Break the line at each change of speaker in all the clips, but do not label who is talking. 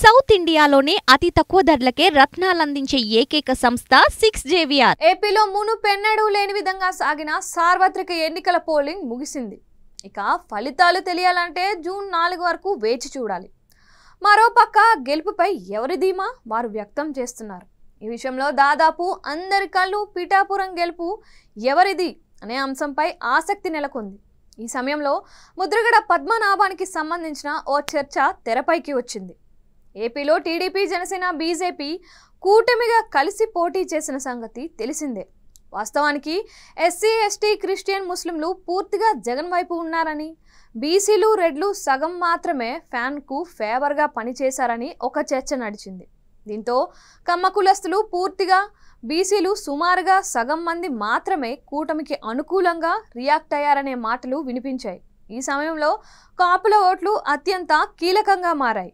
South ఇండియాలోనే అతి తక్కువ ధరలకే రత్నాలందించే ఏకైక సంస్థ 6JVR.
ఏపీలో మునుపెన్నడూ లేని విధంగా సాగిన సార్వత్రిక ఎన్నికల పోలింగ్ ముగిసింది. ఇక ఫలితాలు తెలియాలంటే జూన్ 4 వరకు వేచి చూడాలి. మరోపక్క గెలుపుపై ఎవరి ధీమా వారు వ్యక్తం చేస్తున్నారు. ఈ విషయంలో దాదాపు అందరి కళ్ళు పిఠాపురం గెలుపు ఎవరిది అనే అంశంపై ఆసక్తి నెలకొంది. ఈ సమయంలో ముద్రగడ పద్మనాభానికి సంబంధించిన ఓ చర్చ తెరపైకి వచ్చింది. ఏపీలో టీడీపీ, జనసేన, బీజేపీ కూటమిగా కలిసి పోటీ చేసిన సంగతి తెలిసిందే. వాస్తవానికి ఎస్సీ, ఎస్టీ, క్రిస్టియన్, ముస్లింలు పూర్తిగా జగన్ వైపు ఉన్నారని, బీసీలు, రెడ్లు సగం మాత్రమే ఫ్యాన్కు ఫేవర్గా పనిచేశారని ఒక చర్చ నడిచింది. దీంతో కమ్మ కులస్తులు పూర్తిగా, బీసీలు సుమారుగా సగం మంది మాత్రమే కూటమికి అనుకూలంగా రియాక్ట్ అయ్యారనే మాటలు వినిపించాయి. ఈ సమయంలో కాపుల ఓట్లు అత్యంత కీలకంగా మారాయి.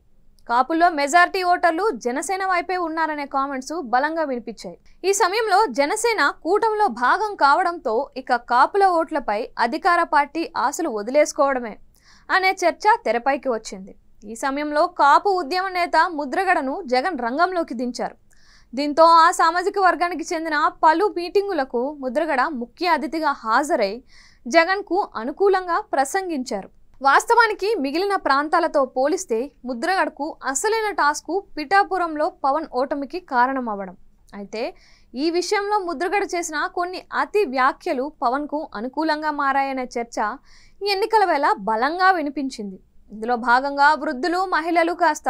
కాపుల్లో మెజారిటీ ఓటర్లు జనసేన వైపే ఉన్నారనే కామెంట్స్ బలంగా వినిపించాయి. ఈ సమయంలో జనసేన కూటమిలో భాగం కావడంతో ఇక కాపుల ఓట్లపై అధికార పార్టీ ఆశలు వదిలేసుకోవడమే అనే చర్చ తెరపైకి వచ్చింది. ఈ సమయంలో కాపు ఉద్యమ నేత ముద్రగడను జగన్ రంగంలోకి దించారు. దీంతో ఆ సామాజిక వర్గానికి చెందిన పలు మీటింగులకు ముద్రగడ ముఖ్య అతిథిగా హాజరై జగన్కు అనుకూలంగా ప్రసంగించారు. వాస్తవానికి మిగిలిన ప్రాంతాలతో పోలిస్తే ముద్రగడకు అసలైన టాస్కు పిఠాపురంలో పవన్ ఓటమికి కారణమవ్వడం. అయితే ఈ విషయంలో ముద్రగడ చేసిన కొన్ని అతి వ్యాఖ్యలు పవన్కు అనుకూలంగా మారాయనే చర్చ ఎన్నికల వేళ బలంగా వినిపించింది. ఇందులో భాగంగా వృద్ధులు, మహిళలు కాస్త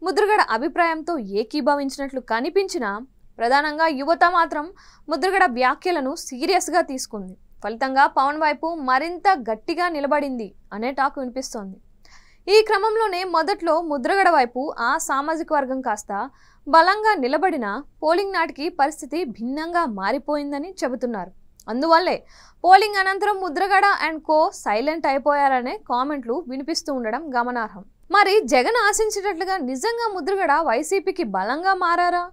ముద్రగడ అభిప్రాయంతో ఏకీభవించినట్లు కనిపించినా ప్రధానంగా యువత మాత్రం ముద్రగడ వ్యాఖ్యలను సీరియస్గా తీసుకుంది. ఫలితంగా పవన్ వైపు మరింత గట్టిగా నిలబడింది అనే టాక్ వినిపిస్తోంది. ఈ క్రమంలోనే మొదట్లో ముద్రగడ వైపు ఆ సామాజిక వర్గం కాస్త బలంగా నిలబడిన పోలింగ్ నాటికి పరిస్థితి భిన్నంగా మారిపోయిందని చెబుతున్నారు. అందువల్లే పోలింగ్ అనంతరం ముద్రగడ అండ్ కో సైలెంట్ అయిపోయారనే కామెంట్లు వినిపిస్తూ ఉండడం గమనార్హం. మరి జగన్ ఆశించినట్లుగా నిజంగా ముద్రగడ వైసీపీకి బలంగా మారారా,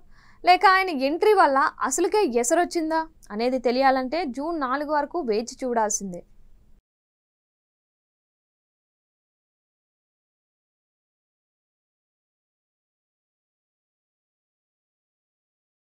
లేక ఆయన ఎంట్రీ వల్ల అసలుకే ఎసరొచ్చిందా అనేది తెలియాలంటే జూన్ 4 వరకు వేచి చూడాల్సిందే.